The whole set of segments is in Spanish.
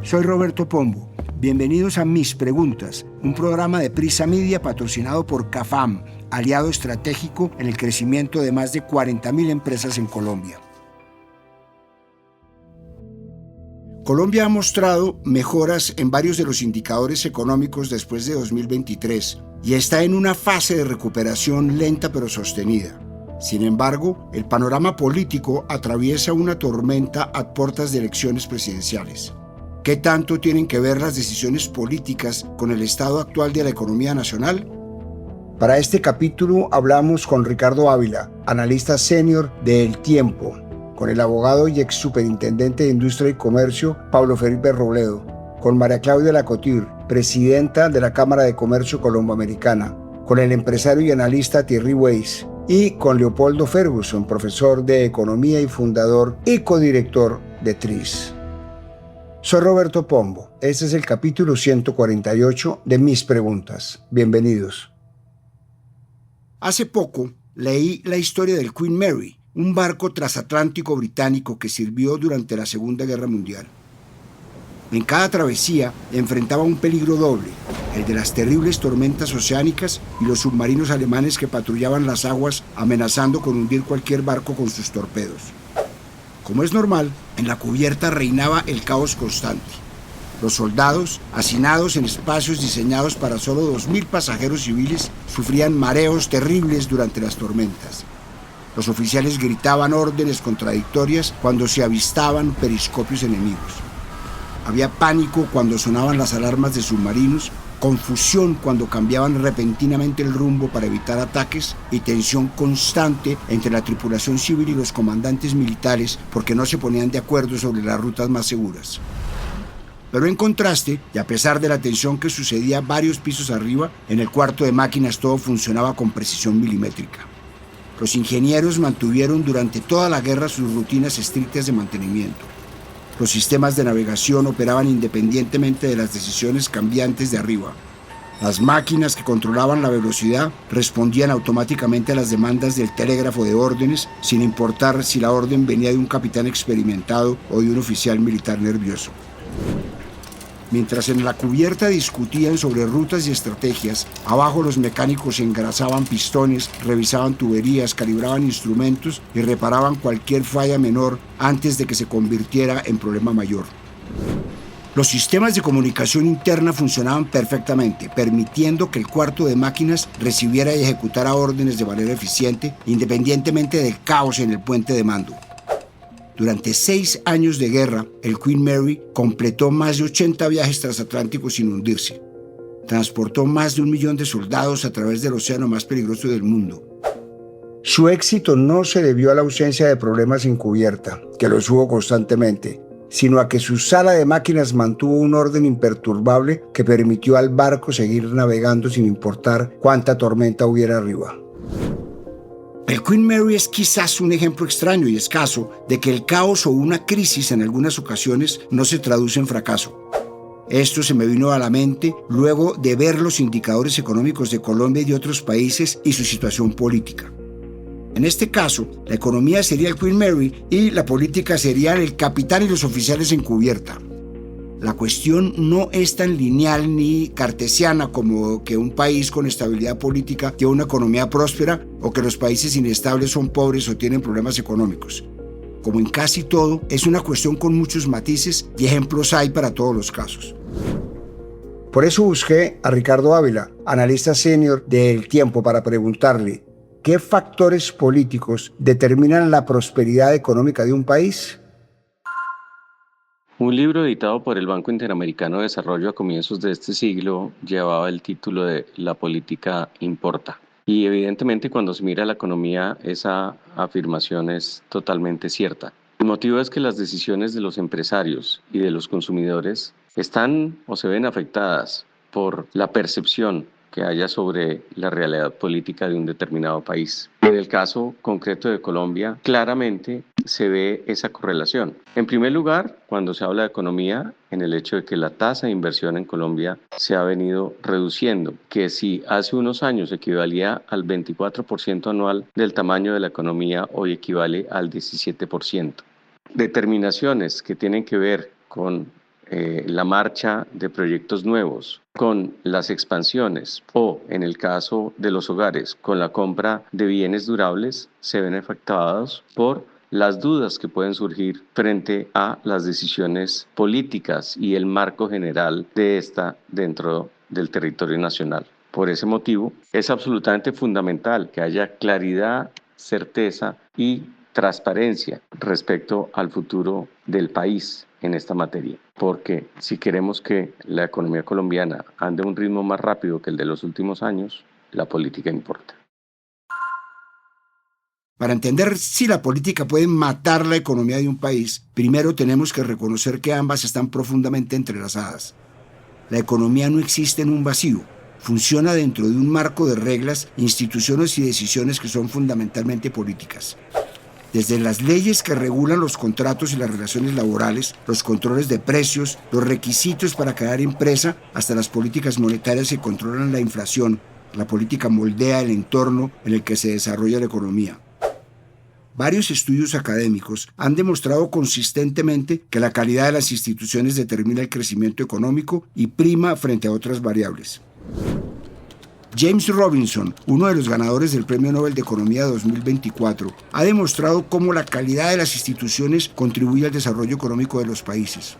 Soy Roberto Pombo. Bienvenidos a Mis Preguntas, un programa de Prisa Media patrocinado por CAFAM, aliado estratégico en el crecimiento de más de 40.000 empresas en Colombia. Colombia ha mostrado mejoras en varios de los indicadores económicos después de 2023 y está en una fase de recuperación lenta pero sostenida. Sin embargo, el panorama político atraviesa una tormenta a puertas de elecciones presidenciales. ¿Qué tanto tienen que ver las decisiones políticas con el estado actual de la economía nacional? Para este capítulo hablamos con Ricardo Ávila, analista senior de El Tiempo, con el abogado y ex superintendente de Industria y Comercio, Pablo Felipe Robledo, con María Claudia Lacotir, presidenta de la Cámara de Comercio Colomboamericana, con el empresario y analista Thierry Weiss, y con Leopoldo Ferguson, profesor de Economía y fundador y codirector de TRIS. Soy Roberto Pombo. Este es el capítulo 148 de Mis Preguntas. Bienvenidos. Hace poco leí la historia del Queen Mary, un barco transatlántico británico que sirvió durante la Segunda Guerra Mundial. En cada travesía enfrentaba un peligro doble, el de las terribles tormentas oceánicas y los submarinos alemanes que patrullaban las aguas amenazando con hundir cualquier barco con sus torpedos. Como es normal, en la cubierta reinaba el caos constante. Los soldados, hacinados en espacios diseñados para solo 2.000 pasajeros civiles, sufrían mareos terribles durante las tormentas. Los oficiales gritaban órdenes contradictorias cuando se avistaban periscopios enemigos. Había pánico cuando sonaban las alarmas de submarinos, confusión cuando cambiaban repentinamente el rumbo para evitar ataques y tensión constante entre la tripulación civil y los comandantes militares porque no se ponían de acuerdo sobre las rutas más seguras. Pero en contraste, y a pesar de la tensión que sucedía varios pisos arriba, en el cuarto de máquinas todo funcionaba con precisión milimétrica. Los ingenieros mantuvieron durante toda la guerra sus rutinas estrictas de mantenimiento. Los sistemas de navegación operaban independientemente de las decisiones cambiantes de arriba. Las máquinas que controlaban la velocidad respondían automáticamente a las demandas del telégrafo de órdenes, sin importar si la orden venía de un capitán experimentado o de un oficial militar nervioso. Mientras en la cubierta discutían sobre rutas y estrategias, abajo los mecánicos engrasaban pistones, revisaban tuberías, calibraban instrumentos y reparaban cualquier falla menor antes de que se convirtiera en problema mayor. Los sistemas de comunicación interna funcionaban perfectamente, permitiendo que el cuarto de máquinas recibiera y ejecutara órdenes de manera eficiente, independientemente del caos en el puente de mando. Durante 6 años de guerra, el Queen Mary completó más de 80 viajes transatlánticos sin hundirse. Transportó más de 1 millón de soldados a través del océano más peligroso del mundo. Su éxito no se debió a la ausencia de problemas en cubierta, que los hubo constantemente, sino a que su sala de máquinas mantuvo un orden imperturbable que permitió al barco seguir navegando sin importar cuánta tormenta hubiera arriba. El Queen Mary es quizás un ejemplo extraño y escaso de que el caos o una crisis en algunas ocasiones no se traduce en fracaso. Esto se me vino a la mente luego de ver los indicadores económicos de Colombia y de otros países y su situación política. En este caso, la economía sería el Queen Mary y la política serían el capitán y los oficiales en cubierta. La cuestión no es tan lineal ni cartesiana como que un país con estabilidad política tiene una economía próspera o que los países inestables son pobres o tienen problemas económicos. Como en casi todo, es una cuestión con muchos matices y ejemplos hay para todos los casos. Por eso busqué a Ricardo Ávila, analista senior de El Tiempo, para preguntarle ¿qué factores políticos determinan la prosperidad económica de un país? Un libro editado por el Banco Interamericano de Desarrollo a comienzos de este siglo llevaba el título de La política importa. Y evidentemente cuando se mira la economía, esa afirmación es totalmente cierta. El motivo es que las decisiones de los empresarios y de los consumidores están o se ven afectadas por la percepción que haya sobre la realidad política de un determinado país. En el caso concreto de Colombia, claramente se ve esa correlación. En primer lugar, cuando se habla de economía, en el hecho de que la tasa de inversión en Colombia se ha venido reduciendo, que si hace unos años equivalía al 24% anual del tamaño de la economía, hoy equivale al 17%. Determinaciones que tienen que ver con la marcha de proyectos nuevos, con las expansiones o, en el caso de los hogares, con la compra de bienes durables, se ven afectados por las dudas que pueden surgir frente a las decisiones políticas y el marco general de esta dentro del territorio nacional. Por ese motivo, es absolutamente fundamental que haya claridad, certeza y transparencia respecto al futuro del país en esta materia, porque si queremos que la economía colombiana ande a un ritmo más rápido que el de los últimos años, la política importa. Para entender si la política puede matar la economía de un país, primero tenemos que reconocer que ambas están profundamente entrelazadas. La economía no existe en un vacío, funciona dentro de un marco de reglas, instituciones y decisiones que son fundamentalmente políticas. Desde las leyes que regulan los contratos y las relaciones laborales, los controles de precios, los requisitos para crear empresa, hasta las políticas monetarias que controlan la inflación, la política moldea el entorno en el que se desarrolla la economía. Varios estudios académicos han demostrado consistentemente que la calidad de las instituciones determina el crecimiento económico y prima frente a otras variables. James Robinson, uno de los ganadores del Premio Nobel de Economía 2024, ha demostrado cómo la calidad de las instituciones contribuye al desarrollo económico de los países.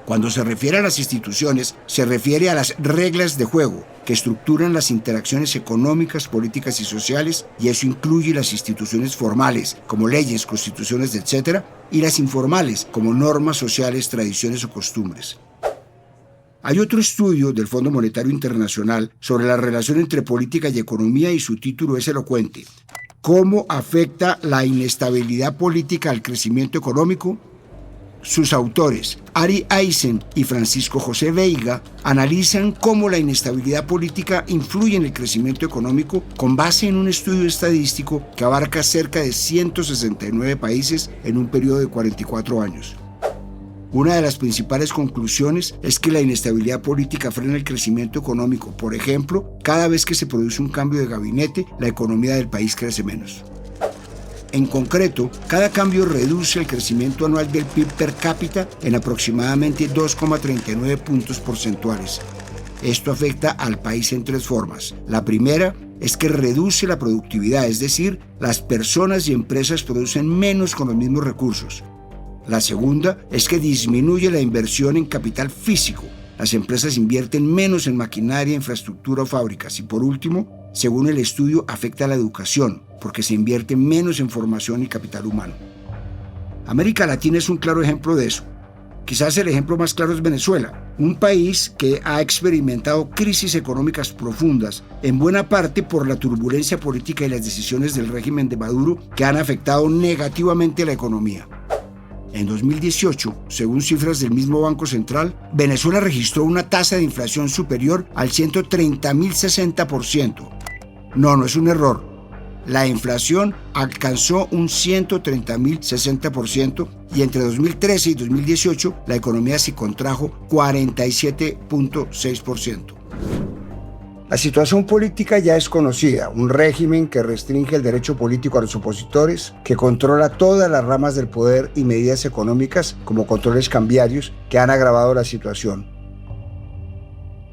Cuando se refiere a las instituciones, se refiere a las reglas de juego que estructuran las interacciones económicas, políticas y sociales, y eso incluye las instituciones formales, como leyes, constituciones, etc., y las informales, como normas sociales, tradiciones o costumbres. Hay otro estudio del Fondo Monetario Internacional sobre la relación entre política y economía y su título es elocuente: ¿cómo afecta la inestabilidad política al crecimiento económico? Sus autores, Ari Eisen y Francisco José Veiga, analizan cómo la inestabilidad política influye en el crecimiento económico con base en un estudio estadístico que abarca cerca de 169 países en un periodo de 44 años. Una de las principales conclusiones es que la inestabilidad política frena el crecimiento económico. Por ejemplo, cada vez que se produce un cambio de gabinete, la economía del país crece menos. En concreto, cada cambio reduce el crecimiento anual del PIB per cápita en aproximadamente 2,39 puntos porcentuales. Esto afecta al país en tres formas. La primera es que reduce la productividad, es decir, las personas y empresas producen menos con los mismos recursos. La segunda es que disminuye la inversión en capital físico. Las empresas invierten menos en maquinaria, infraestructura o fábricas. Y por último, según el estudio, afecta a la educación, porque se invierte menos en formación y capital humano. América Latina es un claro ejemplo de eso. Quizás el ejemplo más claro es Venezuela, un país que ha experimentado crisis económicas profundas, en buena parte por la turbulencia política y las decisiones del régimen de Maduro que han afectado negativamente a la economía. En 2018, según cifras del mismo Banco Central, Venezuela registró una tasa de inflación superior al 130.060%. No es un error. La inflación alcanzó un 130.060% y entre 2013 y 2018 la economía se contrajo 47.6%. La situación política ya es conocida, un régimen que restringe el derecho político a los opositores, que controla todas las ramas del poder y medidas económicas como controles cambiarios que han agravado la situación.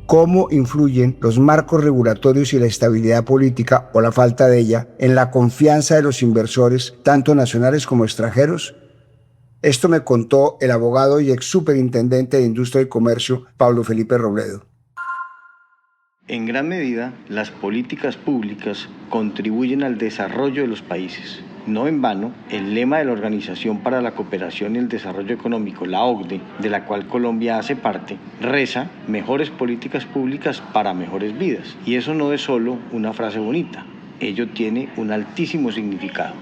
¿Cómo influyen los marcos regulatorios y la estabilidad política o la falta de ella en la confianza de los inversores, tanto nacionales como extranjeros? Esto me contó el abogado y ex superintendente de Industria y Comercio, Pablo Felipe Robledo. En gran medida, las políticas públicas contribuyen al desarrollo de los países. No en vano, el lema de la Organización para la Cooperación y el Desarrollo Económico, la OCDE, de la cual Colombia hace parte, reza: mejores políticas públicas para mejores vidas. Y eso no es solo una frase bonita, ello tiene un altísimo significado.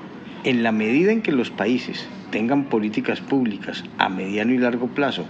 En la medida en que los países tengan políticas públicas a mediano y largo plazo,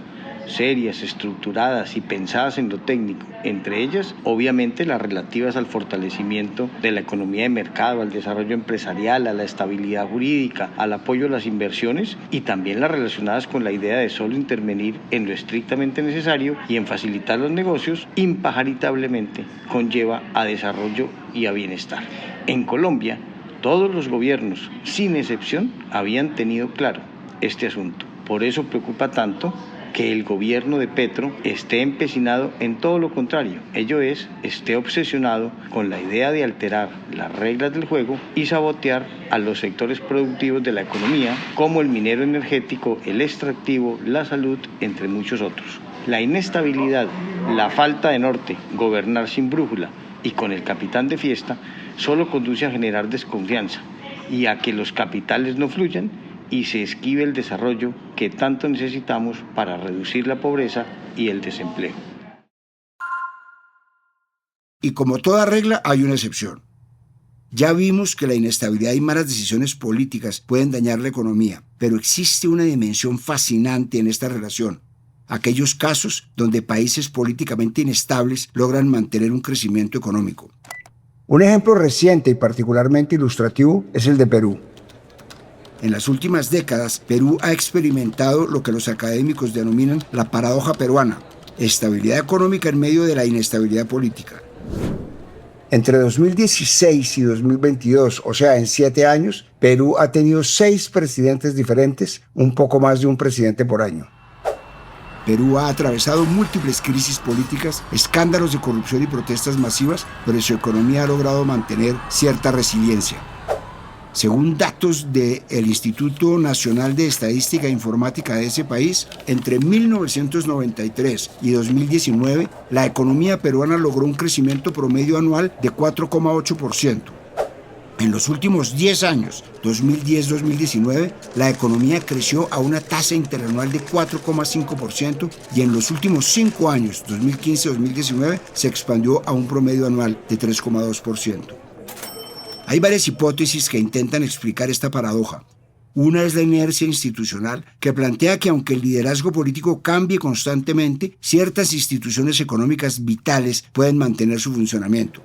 serias, estructuradas y pensadas en lo técnico, entre ellas, obviamente, las relativas al fortalecimiento de la economía de mercado, al desarrollo empresarial, a la estabilidad jurídica, al apoyo a las inversiones y también las relacionadas con la idea de solo intervenir en lo estrictamente necesario y en facilitar los negocios, imparitable conlleva a desarrollo y a bienestar. En Colombia, todos los gobiernos, sin excepción, habían tenido claro este asunto. Por eso preocupa tanto que el gobierno de Petro esté empecinado en todo lo contrario, ello es, esté obsesionado con la idea de alterar las reglas del juego y sabotear a los sectores productivos de la economía, como el minero energético, el extractivo, la salud, entre muchos otros. La inestabilidad, la falta de norte, gobernar sin brújula y con el capitán de fiesta, solo conduce a generar desconfianza y a que los capitales no fluyan y se esquive el desarrollo que tanto necesitamos para reducir la pobreza y el desempleo. Y como toda regla, hay una excepción. Ya vimos que la inestabilidad y malas decisiones políticas pueden dañar la economía, pero existe una dimensión fascinante en esta relación. Aquellos casos donde países políticamente inestables logran mantener un crecimiento económico. Un ejemplo reciente y particularmente ilustrativo es el de Perú. En las últimas décadas, Perú ha experimentado lo que los académicos denominan la paradoja peruana, estabilidad económica en medio de la inestabilidad política. Entre 2016 y 2022, o sea, en 7 años, Perú ha tenido 6 presidentes diferentes, un poco más de un presidente por año. Perú ha atravesado múltiples crisis políticas, escándalos de corrupción y protestas masivas, pero su economía ha logrado mantener cierta resiliencia. Según datos del Instituto Nacional de Estadística e Informática de ese país, entre 1993 y 2019, la economía peruana logró un crecimiento promedio anual de 4,8%. En los últimos 10 años, 2010-2019, la economía creció a una tasa interanual de 4,5% y en los últimos 5 años, 2015-2019, se expandió a un promedio anual de 3,2%. Hay varias hipótesis que intentan explicar esta paradoja. Una es la inercia institucional, que plantea que aunque el liderazgo político cambie constantemente, ciertas instituciones económicas vitales pueden mantener su funcionamiento.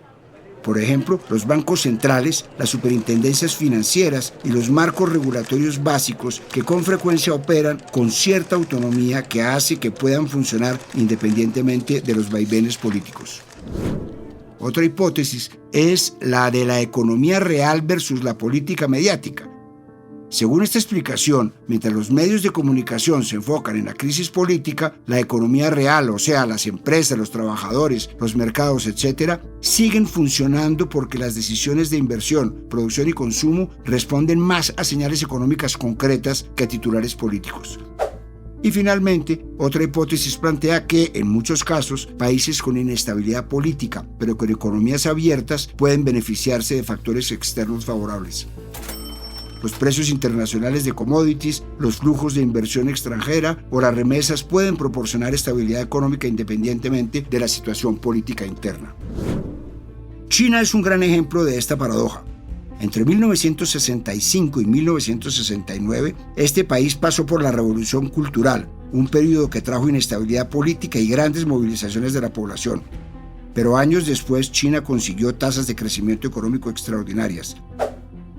Por ejemplo, los bancos centrales, las superintendencias financieras y los marcos regulatorios básicos que con frecuencia operan con cierta autonomía que hace que puedan funcionar independientemente de los vaivenes políticos. Otra hipótesis es la de la economía real versus la política mediática. Según esta explicación, mientras los medios de comunicación se enfocan en la crisis política, la economía real, o sea, las empresas, los trabajadores, los mercados, etc., siguen funcionando porque las decisiones de inversión, producción y consumo responden más a señales económicas concretas que a titulares políticos. Y finalmente, otra hipótesis plantea que, en muchos casos, países con inestabilidad política, pero con economías abiertas, pueden beneficiarse de factores externos favorables. Los precios internacionales de commodities, los flujos de inversión extranjera o las remesas pueden proporcionar estabilidad económica independientemente de la situación política interna. China es un gran ejemplo de esta paradoja. Entre 1965 y 1969, este país pasó por la Revolución Cultural, un periodo que trajo inestabilidad política y grandes movilizaciones de la población. Pero años después, China consiguió tasas de crecimiento económico extraordinarias.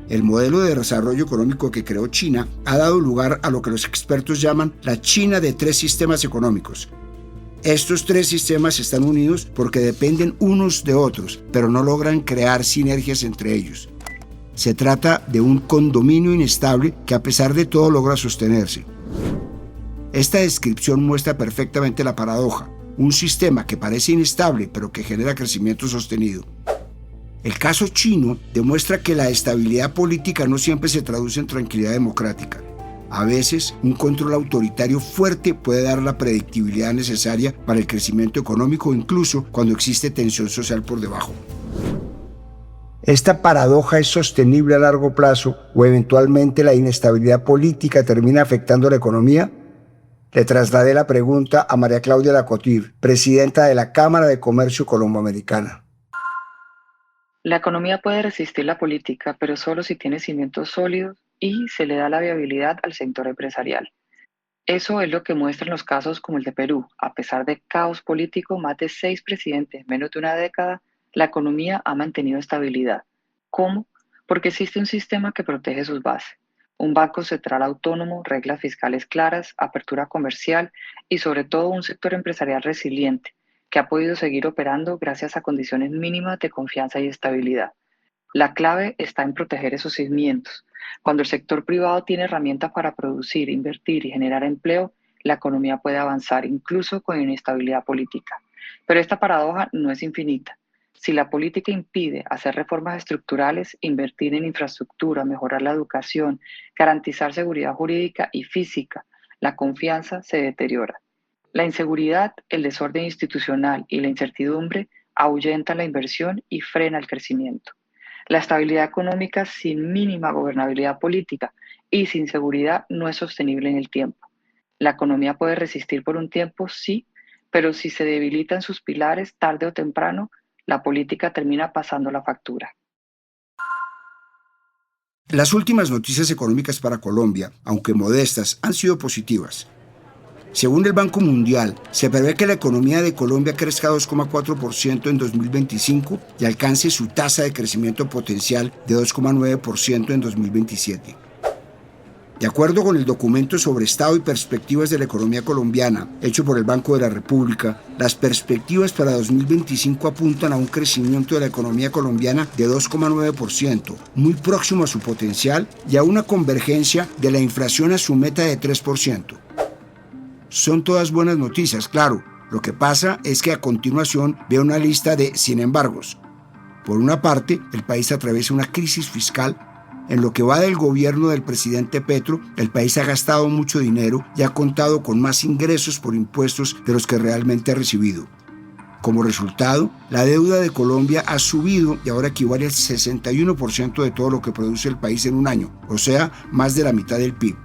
El modelo de desarrollo económico que creó China ha dado lugar a lo que los expertos llaman la China de 3 sistemas económicos. Estos 3 sistemas están unidos porque dependen unos de otros, pero no logran crear sinergias entre ellos. Se trata de un condominio inestable que a pesar de todo logra sostenerse. Esta descripción muestra perfectamente la paradoja, un sistema que parece inestable pero que genera crecimiento sostenido. El caso chino demuestra que la estabilidad política no siempre se traduce en tranquilidad democrática. A veces, un control autoritario fuerte puede dar la predictibilidad necesaria para el crecimiento económico, incluso cuando existe tensión social por debajo. ¿Esta paradoja es sostenible a largo plazo o eventualmente la inestabilidad política termina afectando la economía? Le trasladé la pregunta a María Claudia Lacotir, presidenta de la Cámara de Comercio Colomboamericana. La economía puede resistir la política, pero solo si tiene cimientos sólidos y se le da la viabilidad al sector empresarial. Eso es lo que muestran los casos como el de Perú. A pesar de caos político, más de 6 presidentes en menos de una década, la economía ha mantenido estabilidad. ¿Cómo? Porque existe un sistema que protege sus bases. Un banco central autónomo, reglas fiscales claras, apertura comercial y sobre todo un sector empresarial resiliente que ha podido seguir operando gracias a condiciones mínimas de confianza y estabilidad. La clave está en proteger esos cimientos. Cuando el sector privado tiene herramientas para producir, invertir y generar empleo, la economía puede avanzar incluso con inestabilidad política. Pero esta paradoja no es infinita. Si la política impide hacer reformas estructurales, invertir en infraestructura, mejorar la educación, garantizar seguridad jurídica y física, la confianza se deteriora. La inseguridad, el desorden institucional y la incertidumbre ahuyentan la inversión y frena el crecimiento. La estabilidad económica sin mínima gobernabilidad política y sin seguridad no es sostenible en el tiempo. La economía puede resistir por un tiempo, sí, pero si se debilitan sus pilares, tarde o temprano, la política termina pasando la factura. Las últimas noticias económicas para Colombia, aunque modestas, han sido positivas. Según el Banco Mundial, se prevé que la economía de Colombia crezca 2,4% en 2025 y alcance su tasa de crecimiento potencial de 2,9% en 2027. De acuerdo con el documento sobre estado y perspectivas de la economía colombiana, hecho por el Banco de la República, las perspectivas para 2025 apuntan a un crecimiento de la economía colombiana de 2,9%, muy próximo a su potencial, y a una convergencia de la inflación a su meta de 3%. Son todas buenas noticias, claro. Lo que pasa es que a continuación veo una lista de sin embargos. Por una parte, el país atraviesa una crisis fiscal. En lo que va del gobierno del presidente Petro, el país ha gastado mucho dinero y ha contado con más ingresos por impuestos de los que realmente ha recibido. Como resultado, la deuda de Colombia ha subido y ahora equivale al 61% de todo lo que produce el país en un año, o sea, más de la mitad del PIB.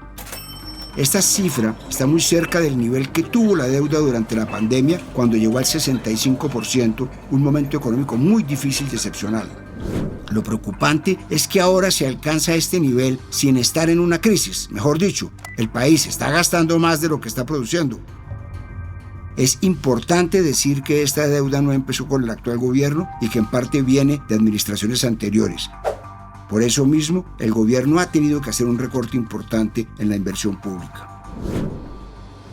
Esta cifra está muy cerca del nivel que tuvo la deuda durante la pandemia, cuando llegó al 65%, un momento económico muy difícil y excepcional. Lo preocupante es que ahora se alcanza este nivel sin estar en una crisis. Mejor dicho, el país está gastando más de lo que está produciendo. Es importante decir que esta deuda no empezó con el actual gobierno y que en parte viene de administraciones anteriores. Por eso mismo, el gobierno ha tenido que hacer un recorte importante en la inversión pública.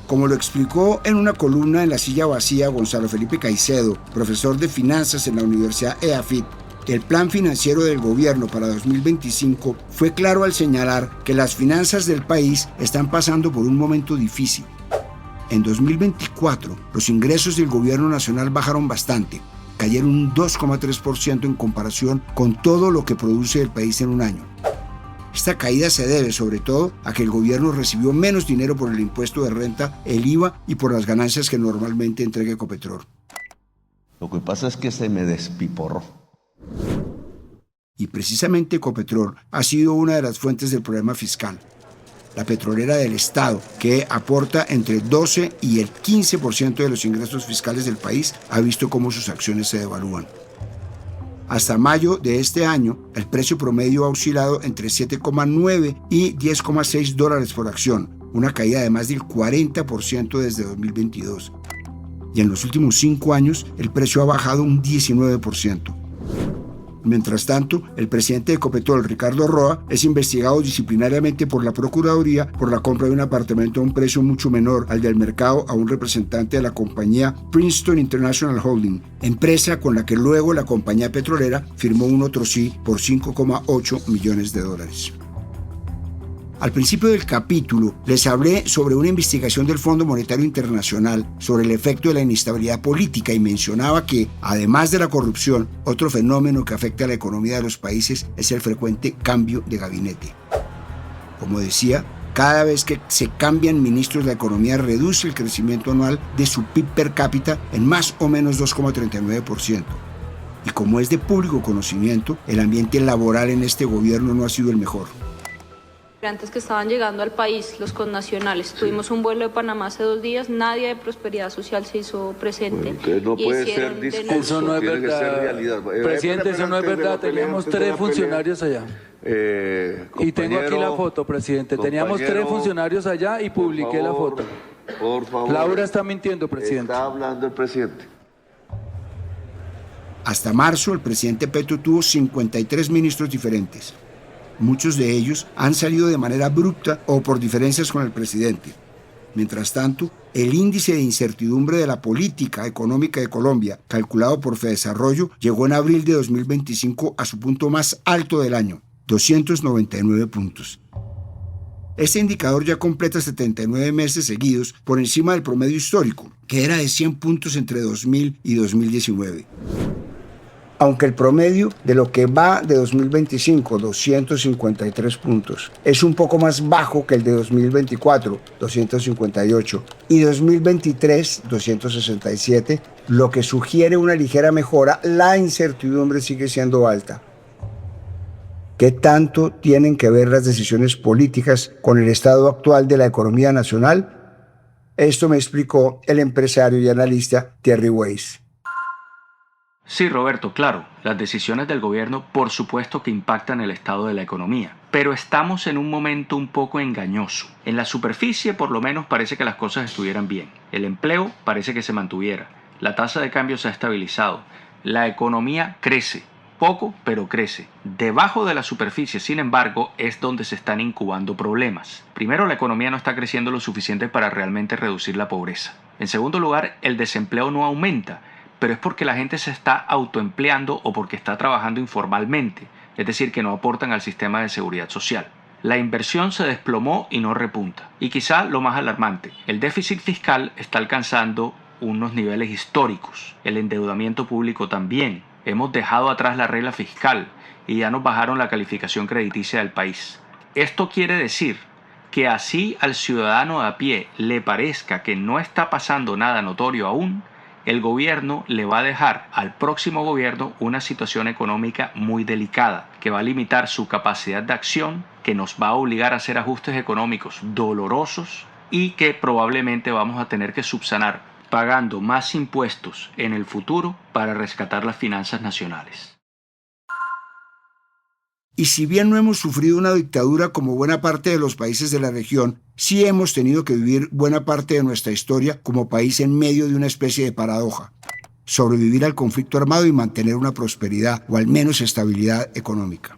Como lo explicó en una columna en La Silla Vacía Gonzalo Felipe Caicedo, profesor de finanzas en la Universidad EAFIT, el plan financiero del gobierno para 2025 fue claro al señalar que las finanzas del país están pasando por un momento difícil. En 2024, los ingresos del gobierno nacional bajaron bastante, cayeron un 2,3% en comparación con todo lo que produce el país en un año. Esta caída se debe sobre todo a que el gobierno recibió menos dinero por el impuesto de renta, el IVA y por las ganancias que normalmente entrega Ecopetrol. Lo que pasa es que se me despiporró. Y precisamente Ecopetrol ha sido una de las fuentes del problema fiscal. La petrolera del Estado, que aporta entre 12 y el 15% de los ingresos fiscales del país, ha visto cómo sus acciones se devalúan. Hasta mayo de este año, el precio promedio ha oscilado entre 7,9 y 10,6 dólares por acción, una caída de más del 40% desde 2022. Y en los últimos 5 años, el precio ha bajado un 19%. Mientras tanto, el presidente de Ecopetrol, Ricardo Roa, es investigado disciplinariamente por la Procuraduría por la compra de un apartamento a un precio mucho menor al del mercado a un representante de la compañía Princeton International Holding, empresa con la que luego la compañía petrolera firmó un otro sí por $5,8 millones. Al principio del capítulo les hablé sobre una investigación del Fondo Monetario Internacional sobre el efecto de la inestabilidad política y mencionaba que, además de la corrupción, otro fenómeno que afecta a la economía de los países es el frecuente cambio de gabinete. Como decía, cada vez que se cambian ministros, la economía reduce el crecimiento anual de su PIB per cápita en más o menos 2,39%. Y como es de público conocimiento, el ambiente laboral en este gobierno no ha sido el mejor. Migrantes que estaban llegando al país, los connacionales. Tuvimos un vuelo de Panamá hace 2 días, nadie de Prosperidad Social se hizo presente. Entonces no puede ser discurso, eso no es tiene verdad. que ser realidad. Presidente, eso no es verdad, teníamos 3 funcionarios allá. Y tengo aquí la foto, presidente. Teníamos 3 funcionarios allá y publiqué la foto. Por favor. Laura está mintiendo, presidente. Está hablando el presidente. Hasta marzo, el presidente Petro tuvo 53 ministros diferentes. Muchos de ellos han salido de manera abrupta o por diferencias con el presidente. Mientras tanto, el índice de incertidumbre de la política económica de Colombia, calculado por Fedesarrollo, llegó en abril de 2025 a su punto más alto del año, 299 puntos. Este indicador ya completa 79 meses seguidos por encima del promedio histórico, que era de 100 puntos entre 2000 y 2019. Aunque el promedio de lo que va de 2025, 253 puntos, es un poco más bajo que el de 2024, 258, y 2023, 267, lo que sugiere una ligera mejora, la incertidumbre sigue siendo alta. ¿Qué tanto tienen que ver las decisiones políticas con el estado actual de la economía nacional? Esto me explicó el empresario y analista Thierry Weiss. Sí, Roberto, claro, las decisiones del gobierno por supuesto que impactan el estado de la economía, pero estamos en un momento un poco engañoso. En la superficie por lo menos parece que las cosas estuvieran bien, el empleo parece que se mantuviera, la tasa de cambio se ha estabilizado, la economía crece, poco pero crece. Debajo de la superficie, sin embargo, es donde se están incubando problemas. Primero, la economía no está creciendo lo suficiente para realmente reducir la pobreza. En segundo lugar, el desempleo no aumenta, pero es porque la gente se está autoempleando o porque está trabajando informalmente, es decir, que no aportan al sistema de seguridad social. La inversión se desplomó y no repunta. Y quizá lo más alarmante, el déficit fiscal está alcanzando unos niveles históricos, el endeudamiento público también. Hemos dejado atrás la regla fiscal y ya nos bajaron la calificación crediticia del país. Esto quiere decir que así al ciudadano de a pie le parezca que no está pasando nada notorio aún, el gobierno le va a dejar al próximo gobierno una situación económica muy delicada, que va a limitar su capacidad de acción, que nos va a obligar a hacer ajustes económicos dolorosos y que probablemente vamos a tener que subsanar pagando más impuestos en el futuro para rescatar las finanzas nacionales. Y si bien no hemos sufrido una dictadura como buena parte de los países de la región, sí hemos tenido que vivir buena parte de nuestra historia como país en medio de una especie de paradoja. Sobrevivir al conflicto armado y mantener una prosperidad o al menos estabilidad económica.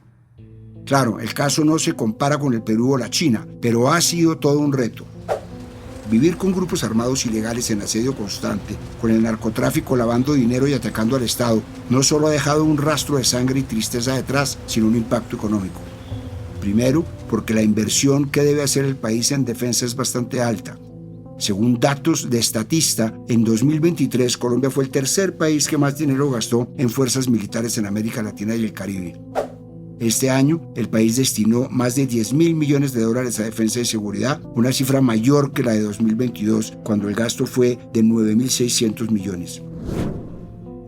Claro, el caso no se compara con el Perú o la China, pero ha sido todo un reto. Vivir con grupos armados ilegales en asedio constante, con el narcotráfico lavando dinero y atacando al Estado, no solo ha dejado un rastro de sangre y tristeza detrás, sino un impacto económico. Primero, porque la inversión que debe hacer el país en defensa es bastante alta. Según datos de Statista, en 2023 Colombia fue el tercer país que más dinero gastó en fuerzas militares en América Latina y el Caribe. Este año, el país destinó más de $10.000 millones a defensa y seguridad, una cifra mayor que la de 2022, cuando el gasto fue de 9.600 millones.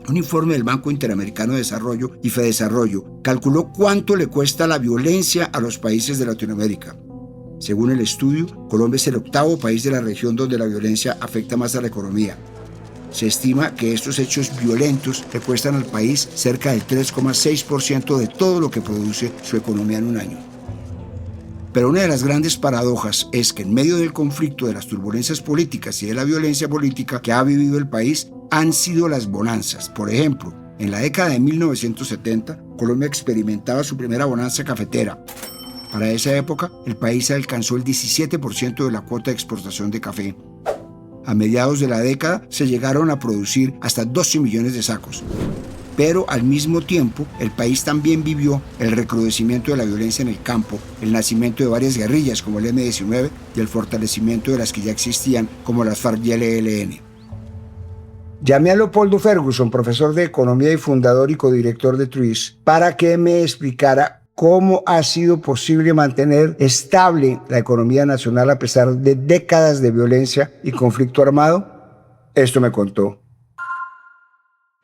Un informe del Banco Interamericano de Desarrollo y Fedesarrollo calculó cuánto le cuesta la violencia a los países de Latinoamérica. Según el estudio, Colombia es el octavo país de la región donde la violencia afecta más a la economía. Se estima que estos hechos violentos le cuestan al país cerca del 3,6% de todo lo que produce su economía en un año. Pero una de las grandes paradojas es que en medio del conflicto, de las turbulencias políticas y de la violencia política que ha vivido el país, han sido las bonanzas. Por ejemplo, en la década de 1970, Colombia experimentaba su primera bonanza cafetera. Para esa época, el país alcanzó el 17% de la cuota de exportación de café. A mediados de la década se llegaron a producir hasta 12 millones de sacos. Pero al mismo tiempo, el país también vivió el recrudecimiento de la violencia en el campo, el nacimiento de varias guerrillas como el M-19 y el fortalecimiento de las que ya existían como las FARC y el ELN. Llamé a Leopoldo Ferguson, profesor de Economía y fundador y codirector de TRIS, para que me explicara cómo ha sido posible mantener estable la economía nacional a pesar de décadas de violencia y conflicto armado. Esto me contó.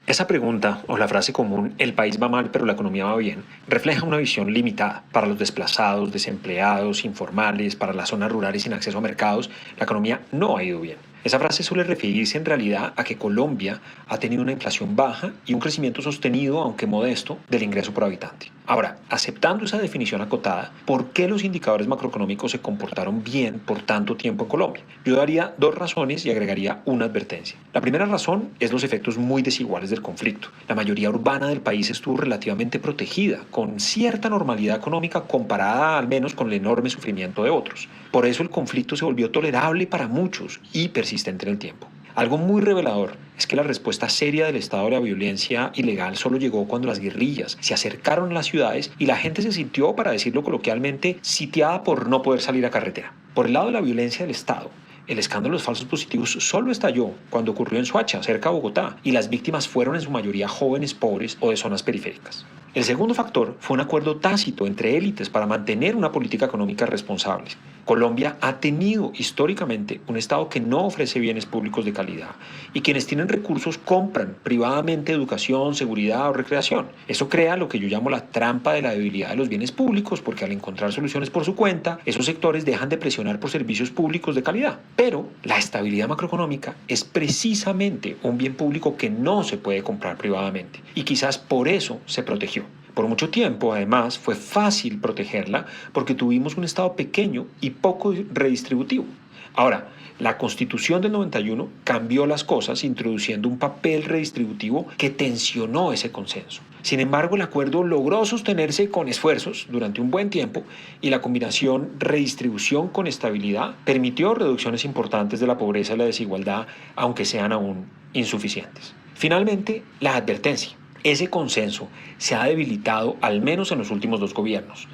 Esa pregunta, o la frase común, el país va mal pero la economía va bien, refleja una visión limitada. Para los desplazados, desempleados, informales, para las zonas rurales sin acceso a mercados, la economía no ha ido bien. Esa frase suele referirse en realidad a que Colombia ha tenido una inflación baja y un crecimiento sostenido, aunque modesto, del ingreso por habitante. Ahora, aceptando esa definición acotada, ¿por qué los indicadores macroeconómicos se comportaron bien por tanto tiempo en Colombia? Yo daría dos razones y agregaría una advertencia. La primera razón es los efectos muy desiguales del conflicto. La mayoría urbana del país estuvo relativamente protegida, con cierta normalidad económica comparada al menos con el enorme sufrimiento de otros. Por eso el conflicto se volvió tolerable para muchos y persistente en el tiempo. Algo muy revelador es que la respuesta seria del Estado a la violencia ilegal solo llegó cuando las guerrillas se acercaron a las ciudades y la gente se sintió, para decirlo coloquialmente, sitiada por no poder salir a carretera. Por el lado de la violencia del Estado, el escándalo de los falsos positivos solo estalló cuando ocurrió en Soacha, cerca de Bogotá, y las víctimas fueron en su mayoría jóvenes pobres o de zonas periféricas. El segundo factor fue un acuerdo tácito entre élites para mantener una política económica responsable. Colombia ha tenido históricamente un Estado que no ofrece bienes públicos de calidad y quienes tienen recursos compran privadamente educación, seguridad o recreación. Eso crea lo que yo llamo la trampa de la debilidad de los bienes públicos, porque al encontrar soluciones por su cuenta, esos sectores dejan de presionar por servicios públicos de calidad. Pero la estabilidad macroeconómica es precisamente un bien público que no se puede comprar privadamente y quizás por eso se protegió. Por mucho tiempo, además, fue fácil protegerla porque tuvimos un Estado pequeño y poco redistributivo. Ahora, la Constitución del 91 cambió las cosas introduciendo un papel redistributivo que tensionó ese consenso. Sin embargo, el acuerdo logró sostenerse con esfuerzos durante un buen tiempo y la combinación redistribución con estabilidad permitió reducciones importantes de la pobreza y la desigualdad, aunque sean aún insuficientes. Finalmente, la advertencia. Ese consenso se ha debilitado al menos en los últimos 2 gobiernos.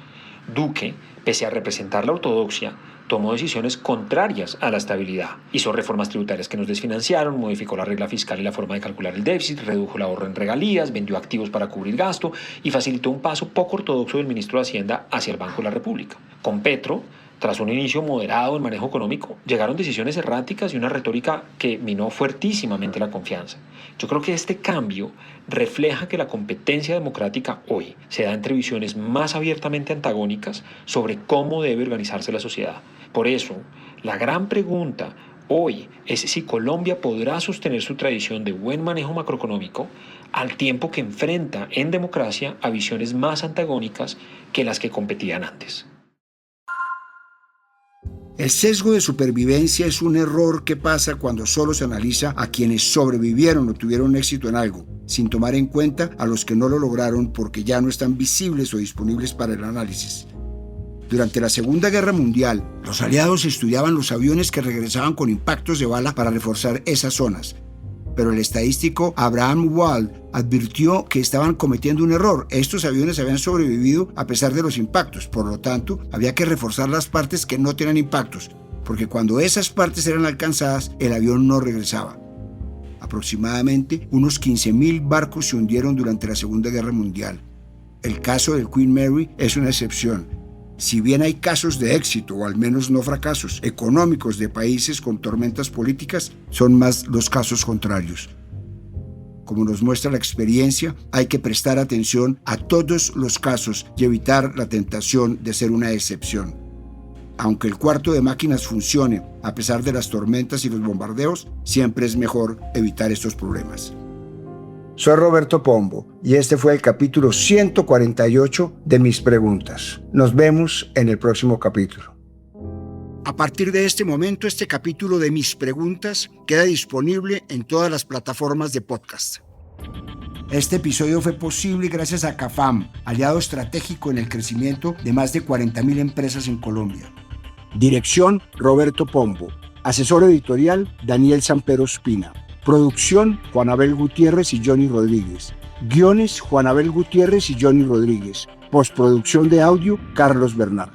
Duque, pese a representar la ortodoxia, tomó decisiones contrarias a la estabilidad. Hizo reformas tributarias que nos desfinanciaron, modificó la regla fiscal y la forma de calcular el déficit, redujo el ahorro en regalías, vendió activos para cubrir gasto y facilitó un paso poco ortodoxo del ministro de Hacienda hacia el Banco de la República. Con Petro, tras un inicio moderado en manejo económico, llegaron decisiones erráticas y una retórica que minó fuertísimamente la confianza. Yo creo que este cambio refleja que la competencia democrática hoy se da entre visiones más abiertamente antagónicas sobre cómo debe organizarse la sociedad. Por eso, la gran pregunta hoy es si Colombia podrá sostener su tradición de buen manejo macroeconómico al tiempo que enfrenta en democracia a visiones más antagónicas que las que competían antes. El sesgo de supervivencia es un error que pasa cuando solo se analiza a quienes sobrevivieron o tuvieron éxito en algo, sin tomar en cuenta a los que no lo lograron porque ya no están visibles o disponibles para el análisis. Durante la Segunda Guerra Mundial, los aliados estudiaban los aviones que regresaban con impactos de bala para reforzar esas zonas. Pero el estadístico Abraham Wald advirtió que estaban cometiendo un error. Estos aviones habían sobrevivido a pesar de los impactos. Por lo tanto, había que reforzar las partes que no tenían impactos, porque cuando esas partes eran alcanzadas, el avión no regresaba. Aproximadamente unos 15.000 barcos se hundieron durante la Segunda Guerra Mundial. El caso del Queen Mary es una excepción. Si bien hay casos de éxito, o al menos no fracasos, económicos de países con tormentas políticas, son más los casos contrarios. Como nos muestra la experiencia, hay que prestar atención a todos los casos y evitar la tentación de ser una excepción. Aunque el cuarto de máquinas funcione, a pesar de las tormentas y los bombardeos, siempre es mejor evitar estos problemas. Soy Roberto Pombo y este fue el capítulo 148 de Mis Preguntas. Nos vemos en el próximo capítulo. A partir de este momento, este capítulo de Mis Preguntas queda disponible en todas las plataformas de podcast. Este episodio fue posible gracias a CAFAM, aliado estratégico en el crecimiento de más de 40.000 empresas en Colombia. Dirección: Roberto Pombo. Asesor editorial: Daniel Sampero Espina. Producción: Juan Abel Gutiérrez y Johnny Rodríguez. Guiones: Juan Abel Gutiérrez y Johnny Rodríguez. Postproducción de audio: Carlos Bernal.